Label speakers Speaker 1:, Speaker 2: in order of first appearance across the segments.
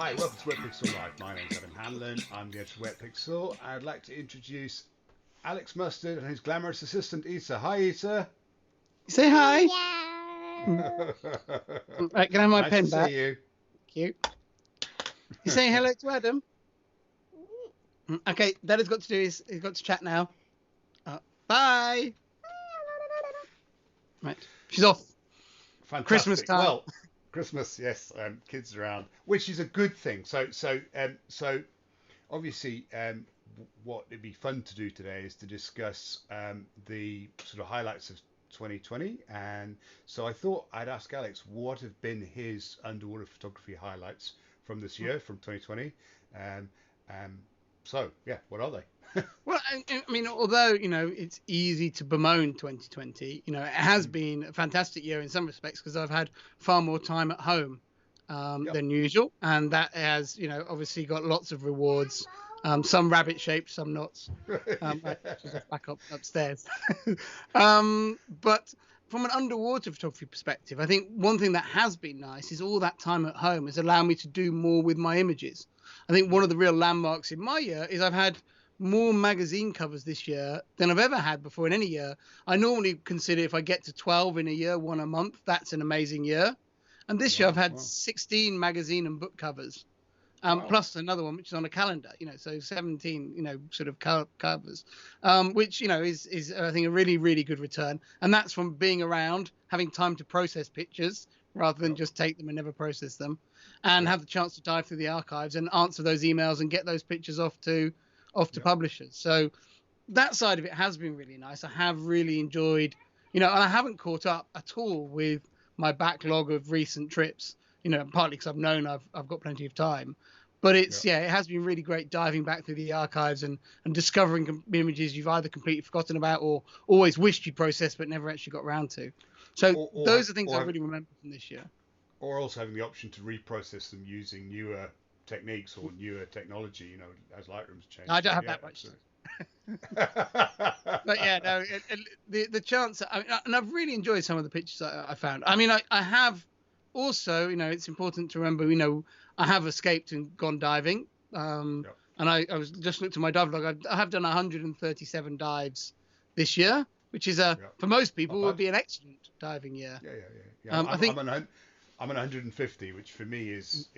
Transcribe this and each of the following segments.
Speaker 1: Hi, welcome to Wetpixel Live. My name's Adam Hanlon. I'm the editor of Wetpixel. I'd like to introduce Alex Mustard and his glamorous assistant, Issa. Hi, Issa.
Speaker 2: Say hi.
Speaker 3: Yeah.
Speaker 2: Right, can I have my
Speaker 1: Nice
Speaker 2: pen
Speaker 1: to
Speaker 2: back?
Speaker 1: see you.
Speaker 2: Cute. You saying hello to Adam? Okay, that has got to do is he's got to chat now. Bye. Right, she's off.
Speaker 1: Fantastic.
Speaker 2: Christmas time.
Speaker 1: Well, Christmas, yes. Kids around, which is a good thing. So obviously, what it'd be fun to do today is to discuss the sort of highlights of 2020, and so I thought I'd ask Alex what have been his underwater photography highlights from this year, from 2020. So yeah, what are they?
Speaker 2: Well, I mean, although it's easy to bemoan 2020, it has been a fantastic year in some respects because I've had far more time at home than usual, and that has obviously got lots of rewards. Some rabbit shaped, some not. Back up upstairs. But from an underwater photography perspective, I think one thing that has been nice is all that time at home has allowed me to do more with my images. I think one of the real landmarks in my year is I've had more magazine covers this year than I've ever had before in any year. I normally consider if I get to 12 in a year, one a month, that's an amazing year. And this year I've had 16 magazine and book covers. Plus another one which is on a calendar, so 17, sort of covers, which is I think a really, really good return, and that's from being around, having time to process pictures rather than just take them and never process them, and have the chance to dive through the archives and answer those emails and get those pictures off to publishers. So that side of it has been really nice. I have really enjoyed, and I haven't caught up at all with my backlog of recent trips. Partly because I've known I've got plenty of time, but it has been really great diving back through the archives and discovering images you've either completely forgotten about or always wished you'd processed but never actually got around to. So those are things I really remember from this year.
Speaker 1: Or also having the option to reprocess them using newer techniques or newer technology, as Lightroom's changed.
Speaker 2: I don't have that much. But yeah, no, the chance, and I've really enjoyed some of the pictures I found. I mean, I have also, it's important to remember, I have escaped and gone diving. And I was just looked at my dive log. I have done 137 dives this year, which is for most people would be an excellent diving year.
Speaker 1: Yeah. I'm on 150, which for me is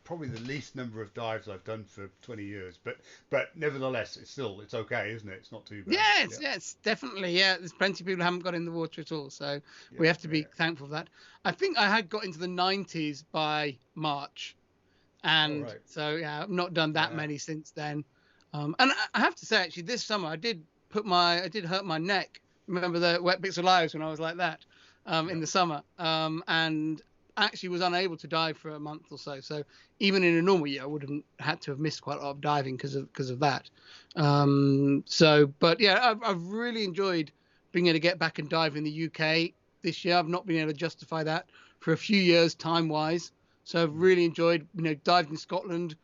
Speaker 1: probably the least number of dives I've done for 20 years, but nevertheless, it's okay, isn't it? It's not too bad.
Speaker 2: It's definitely, there's plenty of people who haven't got in the water at all, so we have to be thankful for that. I think I had got into the 90s by March, and so I've not done that many since then. And I have to say, actually, this summer I did hurt my neck. Remember the Wetpixel lives when I was like that in the summer, and actually was unable to dive for a month or so. So even in a normal year, I would have had to have missed quite a lot of diving because of that. But yeah, I've really enjoyed being able to get back and dive in the UK this year. I've not been able to justify that for a few years time wise. So I've really enjoyed, diving in Scotland.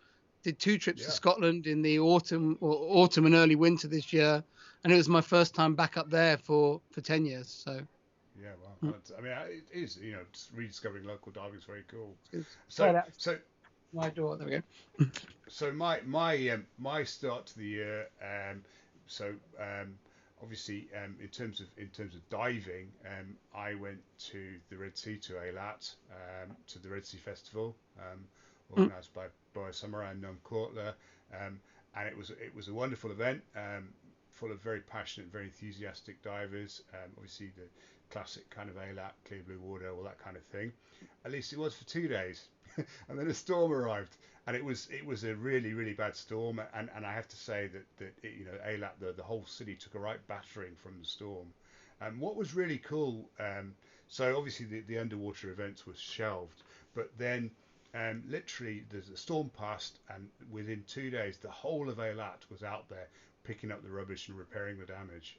Speaker 2: Did 2 trips to Scotland in the autumn and early winter this year, and it was my first time back up there for 10 years. So.
Speaker 1: Yeah, well, I mean, it is, just rediscovering local diving is very cool.
Speaker 2: So my door, there we go.
Speaker 1: So my start to the year, obviously in terms of diving, I went to the Red Sea, to Eilat, to the Red Sea Festival, organised by Samurai and Noam Kortler, and it was a wonderful event, full of very passionate, very enthusiastic divers. Obviously the classic kind of Eilat, clear blue water, all that kind of thing. At least it was for 2 days, and then a storm arrived, and it was a really, really bad storm. And I have to say that Eilat, the whole city took a right battering from the storm. And what was really cool, so obviously the underwater events was shelved, but then literally the storm passed, and within 2 days the whole of Eilat was out there picking up the rubbish and repairing the damage.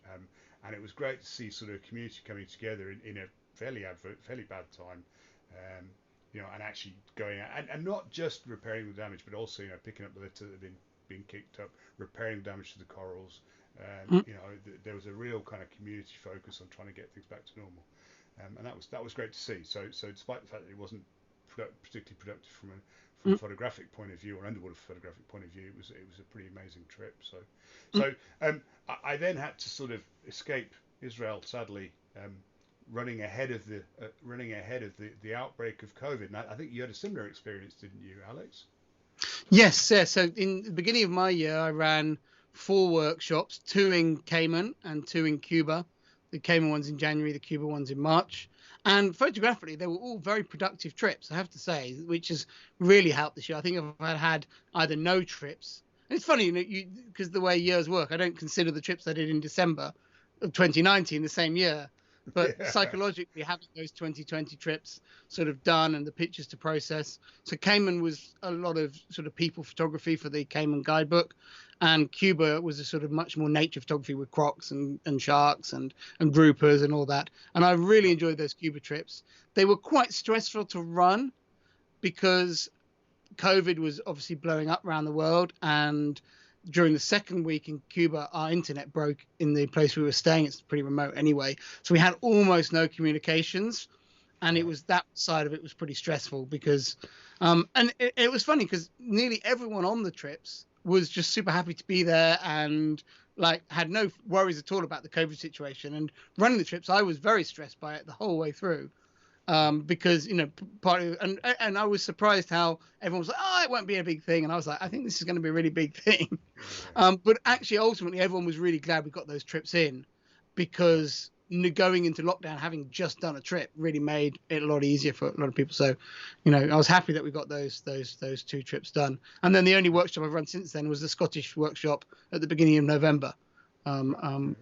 Speaker 1: And it was great to see sort of a community coming together in a fairly bad time, and actually going out and not just repairing the damage, but also picking up the litter that had been kicked up, repairing the damage to the corals. There was a real kind of community focus on trying to get things back to normal, and that was great to see. So despite the fact that it wasn't particularly productive from from a photographic point of view or underwater photographic point of view, it was a pretty amazing trip. I then had to sort of escape Israel, sadly, running ahead of the outbreak of COVID. And I think you had a similar experience, didn't you, Alex?
Speaker 2: Yes, yes. So in the beginning of my year, I ran 4 workshops, 2 in Cayman and 2 in Cuba. The Cayman ones in January, the Cuba ones in March. And photographically, they were all very productive trips, I have to say, which has really helped this year. I think if I'd had either no trips, and it's funny, because the way years work, I don't consider the trips I did in December of 2019 the same year. But psychologically, having those 2020 trips sort of done and the pictures to process. So Cayman was a lot of sort of people photography for the Cayman guidebook, and Cuba was a sort of much more nature photography with crocs and sharks and groupers and all that. And I really enjoyed those Cuba trips. They were quite stressful to run because COVID was obviously blowing up around the world, and during the second week in Cuba, our internet broke in the place we were staying. It's pretty remote anyway. So we had almost no communications. And it was that side of it was pretty stressful because, and it was funny because nearly everyone on the trips was just super happy to be there and like had no worries at all about the COVID situation. And running the trips, I was very stressed by it the whole way through. Because partly, and I was surprised how everyone was like, oh, it won't be a big thing, and I was like, I think this is going to be a really big thing. But actually, ultimately, everyone was really glad we got those trips in, because going into lockdown, having just done a trip, really made it a lot easier for a lot of people. So, I was happy that we got those 2 trips done. And then the only workshop I've run since then was the Scottish workshop at the beginning of November,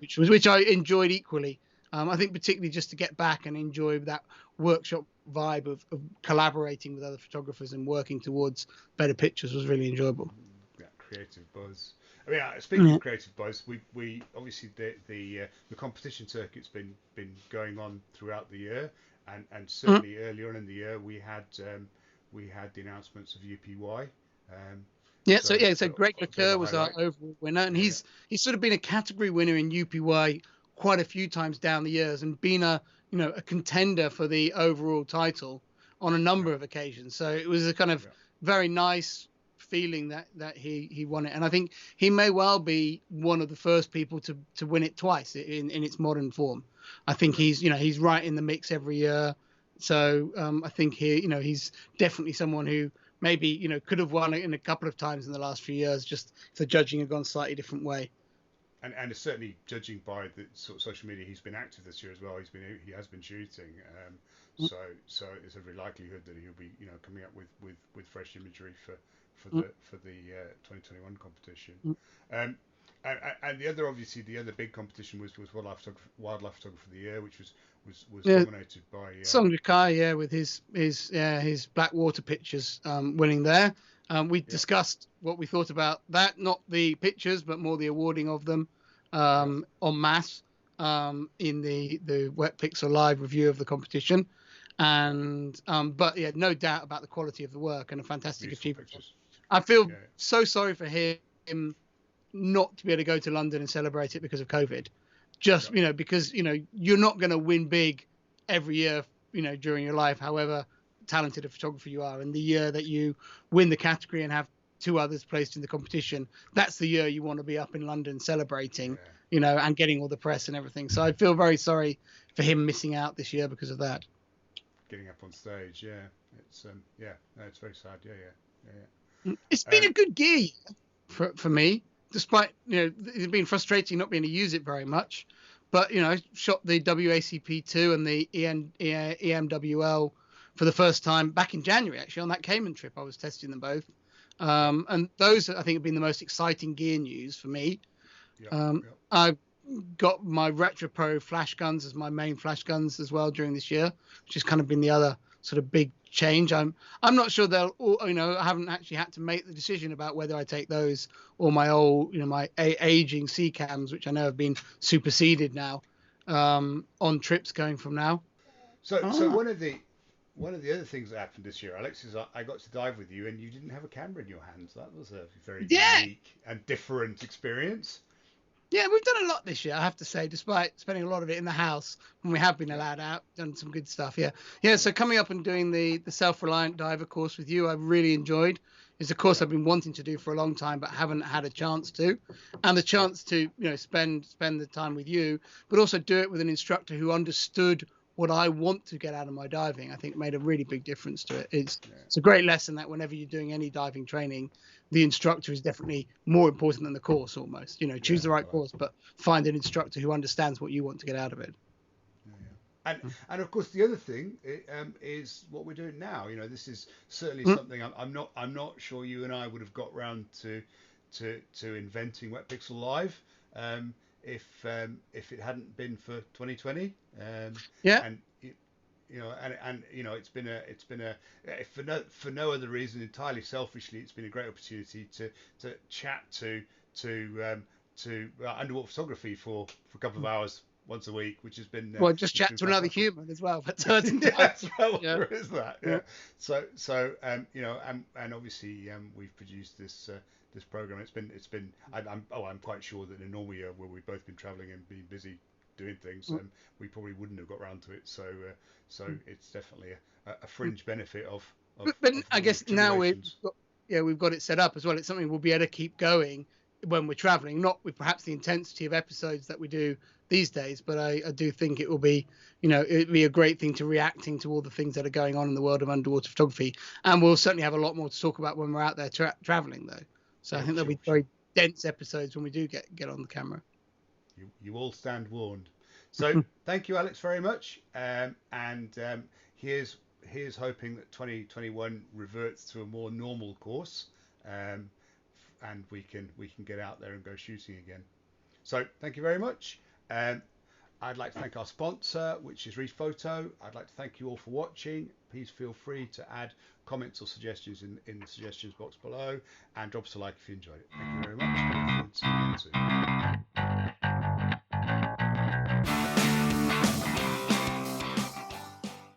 Speaker 2: which I enjoyed equally. I think particularly just to get back and enjoy that workshop vibe of collaborating with other photographers and working towards better pictures was really enjoyable.
Speaker 1: Yeah, creative buzz. I mean, speaking of creative buzz, we obviously the competition circuit's been going on throughout the year, and certainly earlier on in the year we had the announcements of UPY.
Speaker 2: So Greg LeCoeur was our overall winner, and he's sort of been a category winner in UPY quite a few times down the years, and been a contender for the overall title on a number of occasions. So it was a kind of very nice feeling that he won it, and I think he may well be one of the first people to win it twice in its modern form. I think he's right in the mix every year. So I think he's definitely someone who maybe could have won it in a couple of times in the last few years, just if the judging had gone a slightly different way.
Speaker 1: And certainly judging by the sort of social media, he's been active this year as well. He has been shooting, so there's every likelihood that he'll be coming up with fresh imagery for the 2021 competition. And the other big competition was Wildlife Photographer of the Year, which was dominated by
Speaker 2: Song Kai, with his Blackwater pictures winning there. We discussed what we thought about that, not the pictures, but more the awarding of them en masse in the Wetpixel live review of the competition. And but no doubt about the quality of the work and a fantastic achievement. Pictures. I feel so sorry for him not to be able to go to London and celebrate it because of COVID. Just because you're not going to win big every year during your life, however talented a photographer you are. And the year that you win the category and have 2 others placed in the competition, that's the year you want to be up in London celebrating, and getting all the press and everything. So I feel very sorry for him missing out this year because of that.
Speaker 1: Getting up on stage, it's it's very sad.
Speaker 2: It's been a good gear for me, despite it's been frustrating not being able to use it very much. But I shot the WACP2 and the EMWL for the first time back in January, actually, on that Cayman trip. I was testing them both. And those, I think, have been the most exciting gear news for me. I got my Retro Pro flash guns as my main flash guns as well during this year, which has kind of been the other sort of big change. I'm not sure they'll, I haven't actually had to make the decision about whether I take those or my old, my aging C cams, which I know have been superseded now on trips going from now.
Speaker 1: So one of the other things that happened this year, Alex, is I got to dive with you and you didn't have a camera in your hands. That was a very unique and different experience.
Speaker 2: Yeah, we've done a lot this year, I have to say, despite spending a lot of it in the house when we have been allowed out, done some good stuff. Yeah. Yeah. So coming up and doing the self-reliant diver course with you, I've really enjoyed. It's a course I've been wanting to do for a long time, but haven't had a chance to. And the chance to, spend the time with you, but also do it with an instructor who understood what I want to get out of my diving, I think made a really big difference to it. It's a great lesson that whenever you're doing any diving training, the instructor is definitely more important than the course almost. Choose the right course, but find an instructor who understands what you want to get out of it.
Speaker 1: And of course the other thing is what we're doing now. This is certainly something I'm not sure you and I would have got round to inventing Wetpixel Live if it hadn't been for 2020. And it's been a for no other reason, entirely selfishly, it's been a great opportunity to chat to underwater photography for a couple of hours once a week, which has been
Speaker 2: just chat to another human as well. But
Speaker 1: that's right. There is that. Yeah. So and obviously we've produced this program. It's been I'm quite sure that in a normal year where we've both been traveling and been busy doing things, we probably wouldn't have got round to it. So it's definitely a fringe benefit of
Speaker 2: but I guess now we've got it set up as well. It's something we'll be able to keep going when we're traveling, not with perhaps the intensity of episodes that we do these days, but I do think it will be, it'd be a great thing to reacting to all the things that are going on in the world of underwater photography. And we'll certainly have a lot more to talk about when we're out there traveling though. So I think there'll be very dense episodes when we do get on the camera.
Speaker 1: You all stand warned. So thank you, Alex, very much. And here's hoping that 2021 reverts to a more normal course, and we can get out there and go shooting again. So thank you very much. I'd like to thank our sponsor, which is Reef Photo. I'd like to thank you all for watching. Please feel free to add comments or suggestions in the suggestions box below, and drop us a like if you enjoyed it. Thank you very much. I look forward to seeing you soon.